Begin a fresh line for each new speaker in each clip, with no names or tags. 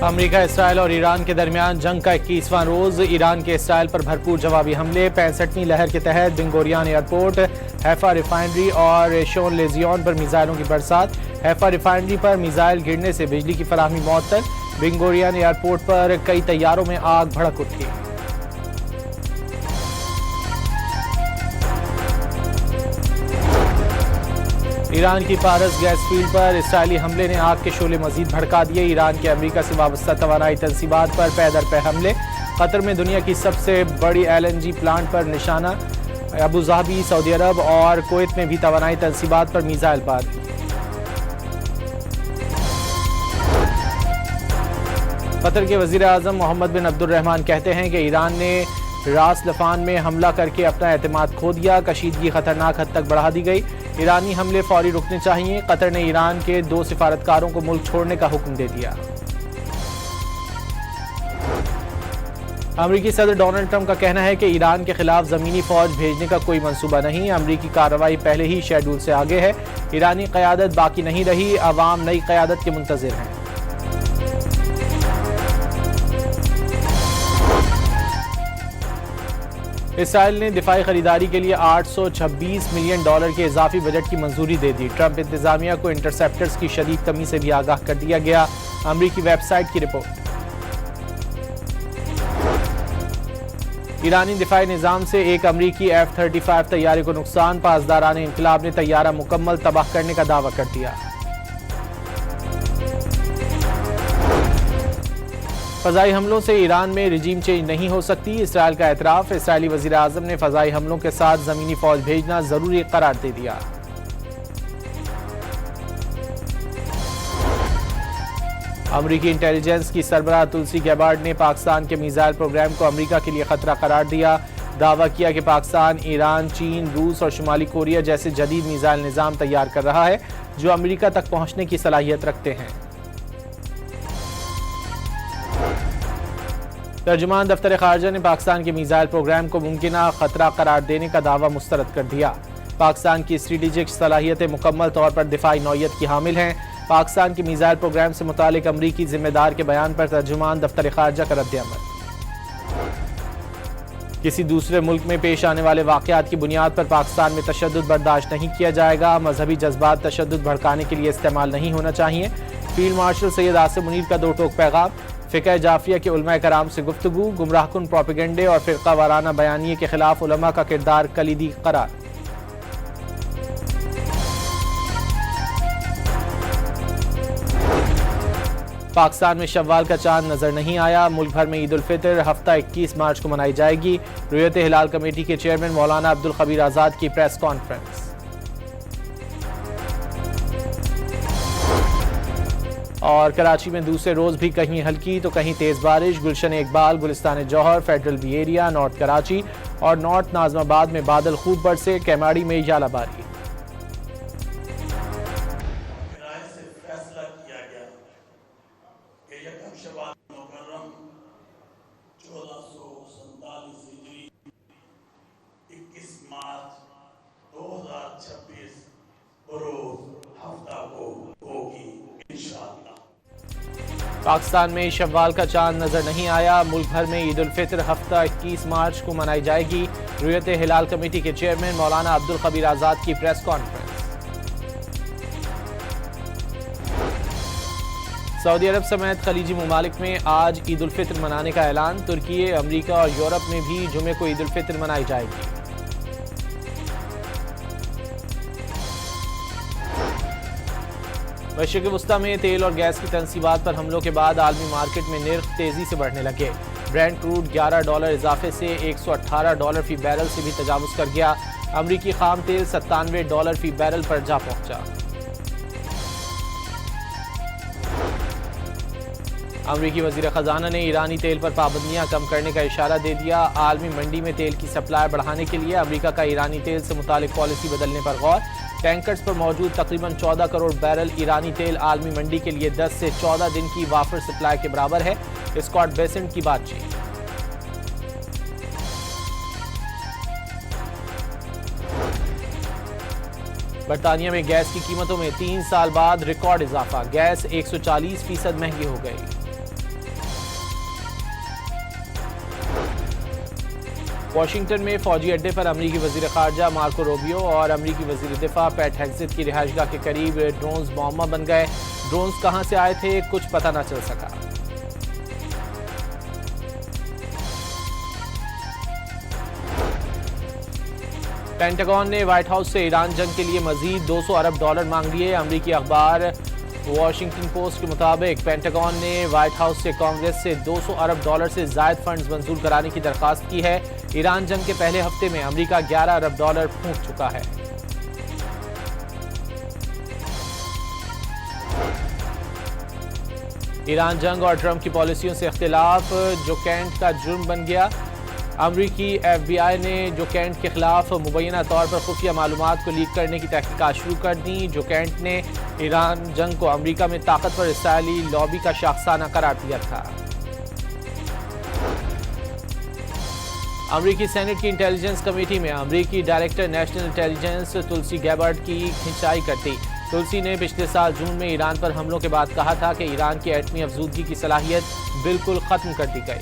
امریکہ، اسرائیل اور ایران کے درمیان جنگ کا 21واں روز۔ ایران کے اسرائیل پر بھرپور جوابی حملے۔ 65ویں لہر کے تحت بن گوریون ایئرپورٹ، حیفا ریفائنری اور شون لیزیون پر میزائلوں کی برسات۔ حیفا ریفائنری پر میزائل گرنے سے بجلی کی فراہمی معطل۔ بن گوریون ایئرپورٹ پر کئی طیاروں میں آگ بھڑک اٹھی۔ ایران کی پارس گیس فیلڈ پر اسرائیلی حملے نے آگ کے شعلے مزید بھڑکا دیے۔ ایران کے امریکہ سے وابستہ توانائی تنصیبات پر پے در پے حملے۔ قطر میں دنیا کی سب سے بڑی LNG پلانٹ پر نشانہ۔ ابوظہبی، سعودی عرب اور کویت میں بھی توانائی تنصیبات پر میزائل باری۔ قطر کے وزیر اعظم محمد بن عبد الرحمن کہتے ہیں کہ ایران نے راس لفان میں حملہ کر کے اپنا اعتماد کھو دیا، کشیدگی خطرناک حد تک بڑھا دی گئی، ایرانی حملے فوری رکنے چاہیے۔ قطر نے ایران کے 2 سفارتکاروں کو ملک چھوڑنے کا حکم دے دیا۔ امریکی صدر ڈونلڈ ٹرمپ کا کہنا ہے کہ ایران کے خلاف زمینی فوج بھیجنے کا کوئی منصوبہ نہیں، امریکی کارروائی پہلے ہی شیڈول سے آگے ہے، ایرانی قیادت باقی نہیں رہی، عوام نئی قیادت کے منتظر ہیں۔ اسرائیل نے دفاعی خریداری کے لیے $826 ملین کے اضافی بجٹ کی منظوری دے دی۔ ٹرمپ انتظامیہ کو انٹرسیپٹرز کی شدید کمی سے بھی آگاہ کر دیا گیا، امریکی ویب سائٹ کی رپورٹ۔ ایرانی دفاعی نظام سے ایک امریکی F-35 طیارے کو نقصان، پاسداران انقلاب نے طیارہ مکمل تباہ کرنے کا دعویٰ کر دیا۔ فضائی حملوں سے ایران میں رجیم چینج نہیں ہو سکتی، اسرائیل کا اعتراف۔ اسرائیلی وزیر اعظم نے فضائی حملوں کے ساتھ زمینی فوج بھیجنا ضروری قرار دے دیا۔ امریکی انٹیلیجنس کی سربراہ تلسی گیبارڈ نے پاکستان کے میزائل پروگرام کو امریکہ کے لیے خطرہ قرار دیا، دعویٰ کیا کہ پاکستان ایران، چین، روس اور شمالی کوریا جیسے جدید میزائل نظام تیار کر رہا ہے جو امریکہ تک پہنچنے کی صلاحیت رکھتے ہیں۔ ترجمان دفتر خارجہ نے پاکستان کے میزائل پروگرام کو ممکنہ خطرہ قرار دینے کا دعویٰ مسترد کر دیا۔ پاکستان کی اسٹریٹجک صلاحیتیں مکمل طور پر دفاعی نوعیت کی حامل ہیں۔ پاکستان کے میزائل پروگرام سے متعلق امریکی ذمہ دار کے بیان پر ترجمان دفتر خارجہ کا رد عمل۔ کسی دوسرے ملک میں پیش آنے والے واقعات کی بنیاد پر پاکستان میں تشدد برداشت نہیں کیا جائے گا، مذہبی جذبات تشدد بھڑکانے کے لیے استعمال نہیں ہونا چاہیے۔ فیلڈ مارشل سید آصف منیر کا 2 ٹوک پیغام۔ فقہ جعفریہ کے علماء کرام سے گفتگو، گمراہ کن پروپیگنڈے اور فرقہ وارانہ بیانیے کے خلاف علماء کا کردار کلیدی قرار۔ پاکستان میں شوال کا چاند نظر نہیں آیا، ملک بھر میں عید الفطر ہفتہ 21 مارچ کو منائی جائے گی۔ رؤیت ہلال کمیٹی کے چیئرمین مولانا عبدالخبیر آزاد کی پریس کانفرنس۔ اور کراچی میں دوسرے روز بھی کہیں ہلکی تو کہیں تیز بارش، Gulshan Iqbal, Gulistan Jauhar, federal B area, north Karachi اور نارتھ ناظم آباد میں بادل خوب برسے، کیماڑی میں ژالہ باری۔ پاکستان میں شوال کا چاند نظر نہیں آیا، ملک بھر میں عید الفطر ہفتہ 21 مارچ کو منائی جائے گی۔ رؤیت ہلال کمیٹی کے چیئرمین مولانا عبدالخبیر آزاد کی پریس کانفرنس۔ سعودی عرب سمیت خلیجی ممالک میں آج عید الفطر منانے کا اعلان، ترکی، امریکہ اور یورپ میں بھی جمعے کو عید الفطر منائی جائے گی۔ مشرق وسطی میں تیل اور گیس کی تنصیبات پر حملوں کے بعد عالمی مارکیٹ میں نرخ تیزی سے بڑھنے لگے۔ برینٹ کروڈ $11 اضافے سے $118 فی بیرل سے بھی تجاوز کر گیا۔ امریکی خام تیل $97 فی بیرل پر جا پہنچا۔ امریکی وزیر خزانہ نے ایرانی تیل پر پابندیاں کم کرنے کا اشارہ دے دیا۔ عالمی منڈی میں تیل کی سپلائی بڑھانے کے لیے امریکہ کا ایرانی تیل سے متعلق پالیسی بدلنے پر غور۔ ٹینکرز پر موجود تقریباً 14 کروڑ بیرل ایرانی تیل عالمی منڈی کے لیے 10 سے 14 دن کی وافر سپلائی کے برابر ہے۔ اسکاٹ بیسنٹ کی بات چیت۔ برطانیہ میں گیس کی قیمتوں میں 3 سال بعد ریکارڈ اضافہ، گیس 140% مہنگی ہو گئی۔ واشنگٹن میں فوجی اڈے پر امریکی وزیر خارجہ مارکو روبیو اور امریکی وزیر دفاع پیٹ ہیگزٹ کی رہائش گاہ کے قریب ڈرونز معمہ بن گئے۔ ڈرونز کہاں سے آئے تھے کچھ پتہ نہ چل سکا۔ پینٹاگون نے وائٹ ہاؤس سے ایران جنگ کے لیے مزید $200 ارب مانگ لیے۔ امریکی اخبار واشنگٹن پوسٹ کے مطابق پینٹاگون نے وائٹ ہاؤس سے کانگریس سے $200 ارب سے زائد فنڈز منظور کرانے کی درخواست کی ہے۔ ایران جنگ کے پہلے ہفتے میں امریکہ $11 ارب پھونک چکا ہے۔ ایران جنگ اور ٹرمپ کی پالیسیوں سے اختلاف جو کینٹ کا جرم بن گیا۔ امریکی ایف بی آئی نے جو کینٹ کے خلاف مبینہ طور پر خفیہ معلومات کو لیک کرنے کی تحقیقات شروع کر دیں۔ جو کینٹ نے ایران جنگ کو امریکہ میں طاقتور اسرائیلی لابی کا شاخسانہ قرار دیا تھا۔ امریکی سینٹ کی انٹیلیجنس کمیٹی میں امریکی ڈائریکٹر نیشنل انٹیلیجنس تلسی گیبارڈ کی کھنچائی کر دی۔ تلسی نے پچھلے سال جون میں ایران پر حملوں کے بعد کہا تھا کہ ایران کی ایٹمی افزودگی کی صلاحیت بالکل ختم کر دی گئی۔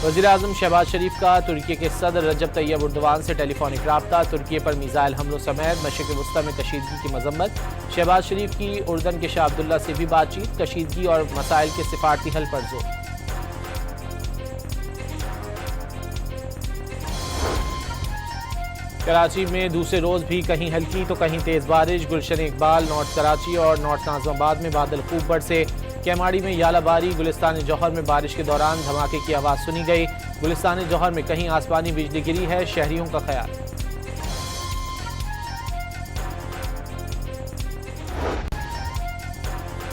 وزیراعظم شہباز شریف کا ترکی کے صدر رجب طیب اردوان سے ٹیلی فونک رابطہ۔ ترکی پر میزائل حملوں سمیت مشرق وسطی میں کشیدگی کی مذمت۔ شہباز شریف کی اردن کے شاہ عبداللہ سے بھی بات چیت، کشیدگی اور مسائل کے سفارتی حل پر زور۔ کراچی میں دوسرے روز بھی کہیں ہلکی تو کہیں تیز بارش۔ گلشن اقبال، نارتھ کراچی اور نارتھ ناظم آباد میں بادل خوب برسے۔ کیماڑی میں یالہ باری، گلستان جوہر میں بارش کے دوران دھماکے کی آواز سنی گئی۔ گلستان جوہر میں کہیں آسمانی بجلی گری ہے، شہریوں کا خیال۔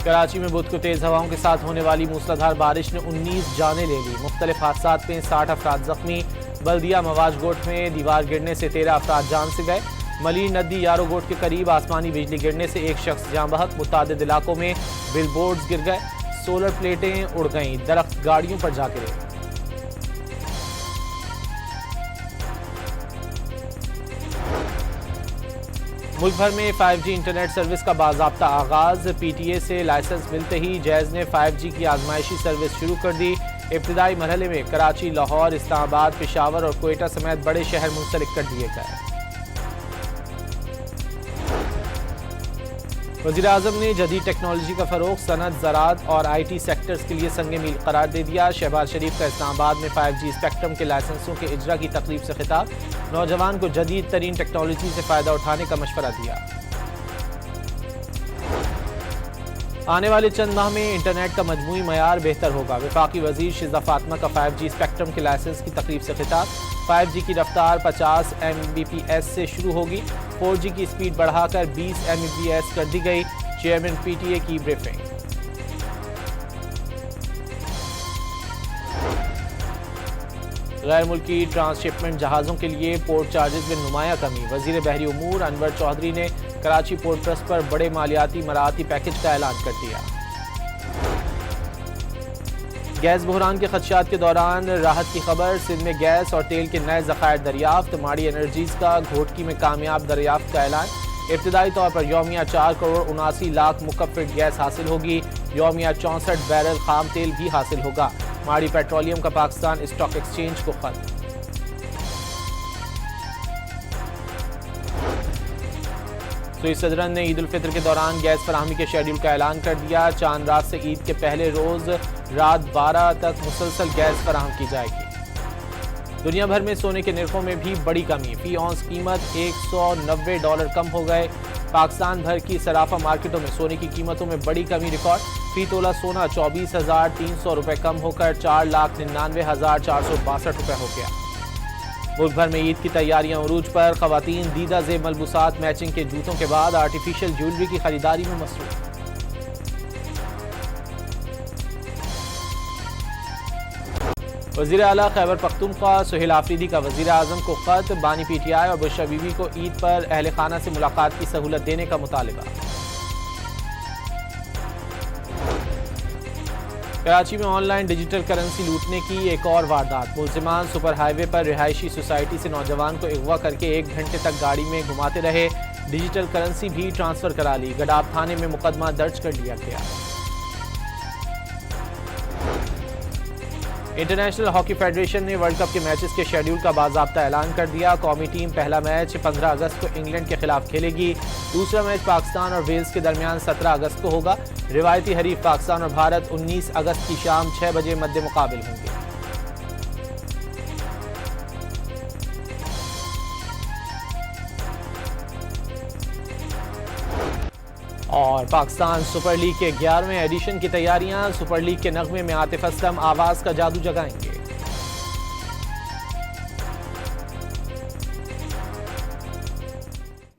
کراچی میں بدھ کو تیز ہواؤں کے ساتھ ہونے والی موسلادھار بارش نے 19 جانیں لے لی۔ مختلف حادثات میں 60 افراد زخمی۔ بلدیہ مواج گوٹ میں دیوار گرنے سے 13 افراد جان سے گئے۔ ملیر ندی یارو گوٹ کے قریب آسمانی بجلی گرنے سے ایک شخص جاں بحق۔ متعدد علاقوں میں بل بورڈز گر گئے، سولر پلیٹیں اڑ گئیں، درخت گاڑیوں پر جا گرے۔ ملک بھر میں 5G انٹرنیٹ سروس کا باضابطہ آغاز۔ پی ٹی اے سے لائسنس ملتے ہی جیز نے 5G کی آزمائشی سروس شروع کر دی۔ ابتدائی مرحلے میں کراچی، لاہور، اسلام آباد، پشاور اور کوئٹہ سمیت بڑے شہر منسلک کر دیے گئے۔ وزیراعظم نے جدید ٹیکنالوجی کا فروغ صنعت، زراعت اور آئی ٹی سیکٹرز کے لیے سنگ میل قرار دے دیا۔ شہباز شریف کا اسلام آباد میں 5G اسپیکٹرم کے لائسنسوں کے اجرا کی تقریب سے خطاب۔ نوجوان کو جدید ترین ٹیکنالوجی سے فائدہ اٹھانے کا مشورہ دیا۔ آنے والے چند ماہ میں انٹرنیٹ کا مجموعی معیار بہتر ہوگا۔ وفاقی وزیر شیزہ فاطمہ کا 5G اسپیکٹرم کے لائسنس کی تقریب سے خطاب۔ 5G کی رفتار 50 Mbps سے شروع ہوگی۔ 4G کی سپیڈ بڑھا کر 20 Mbps کر دی گئی۔ چیئرمین پی ٹی اے کی بریفنگ۔ غیر ملکی ٹرانس شپمنٹ جہازوں کے لیے پورٹ چارجز میں نمایاں کمی۔ وزیر بحری امور انور چودھری نے کراچی پورٹ ٹرسٹ پر بڑے مالیاتی مراعاتی پیکج کا اعلان کر دیا۔ گیس بحران کے خدشات کے دوران راحت کی خبر۔ سندھ میں گیس اور تیل کے نئے ذخائر دریافت۔ ماڑی انرجیز کا گھوٹکی میں کامیاب دریافت کا اعلان۔ ابتدائی طور پر یومیہ 4 کروڑ 79 لاکھ مکعب فٹ گیس حاصل ہوگی۔ یومیہ 64 بیرل خام تیل بھی حاصل ہوگا۔ ماڑی پیٹرولیم کا پاکستان اسٹاک ایکسچینج کو خط۔ سوئس صدرن نے عید الفطر کے دوران گیس فراہمی کے شیڈول کا اعلان کر دیا۔ چاند رات سے عید کے پہلے روز رات 12 تک مسلسل گیس فراہم کی جائے گی۔ دنیا بھر میں سونے کے نرخوں میں بھی بڑی کمی۔ فی اونس قیمت $190 کم ہو گئے۔ پاکستان بھر کی صرافہ مارکیٹوں میں سونے کی قیمتوں میں بڑی کمی ریکارڈ۔ فی تولہ سونا 24,300 روپے کم ہو کر 4,99,462 روپے ہو گیا۔ ملک بھر میں عید کی تیاریاں عروج پر۔ خواتین دیدہ زیب ملبوسات، میچنگ کے جوتوں کے بعد آرٹیفیشل جیولری کی خریداری میں مصروف۔ وزیر اعلیٰ خیبر پختونخوا سہیل آفریدی کا وزیر اعظم کو خط۔ بانی پی ٹی آئی اور بشرا بی بی کو عید پر اہل خانہ سے ملاقات کی سہولت دینے کا مطالبہ۔ کراچی میں آن لائن ڈیجیٹل کرنسی لوٹنے کی ایک اور واردات۔ ملزمان سپر ہائی وے پر رہائشی سوسائٹی سے نوجوان کو اغوا کر کے 1 گھنٹے تک گاڑی میں گھماتے رہے۔ ڈیجیٹل کرنسی بھی ٹرانسفر کرا لی۔ گڈاب تھانے میں مقدمہ درج کر لیا گیا۔ انٹرنیشنل ہاکی فیڈریشن نے ورلڈ کپ کے میچز کے شیڈول کا باضابطہ اعلان کر دیا۔ قومی ٹیم پہلا میچ 15 اگست کو انگلینڈ کے خلاف کھیلے گی۔ دوسرا میچ پاکستان اور ویلز کے درمیان 17 اگست کو ہوگا۔ روایتی حریف پاکستان اور بھارت 19 اگست کی شام 6 بجے مد مقابل ہوں گے۔ اور پاکستان سپر لیگ کے 11ویں ایڈیشن کی تیاریاں، سپر لیگ کے نغمے میں عاطف اسلم آواز کا جادو جگائیں گے۔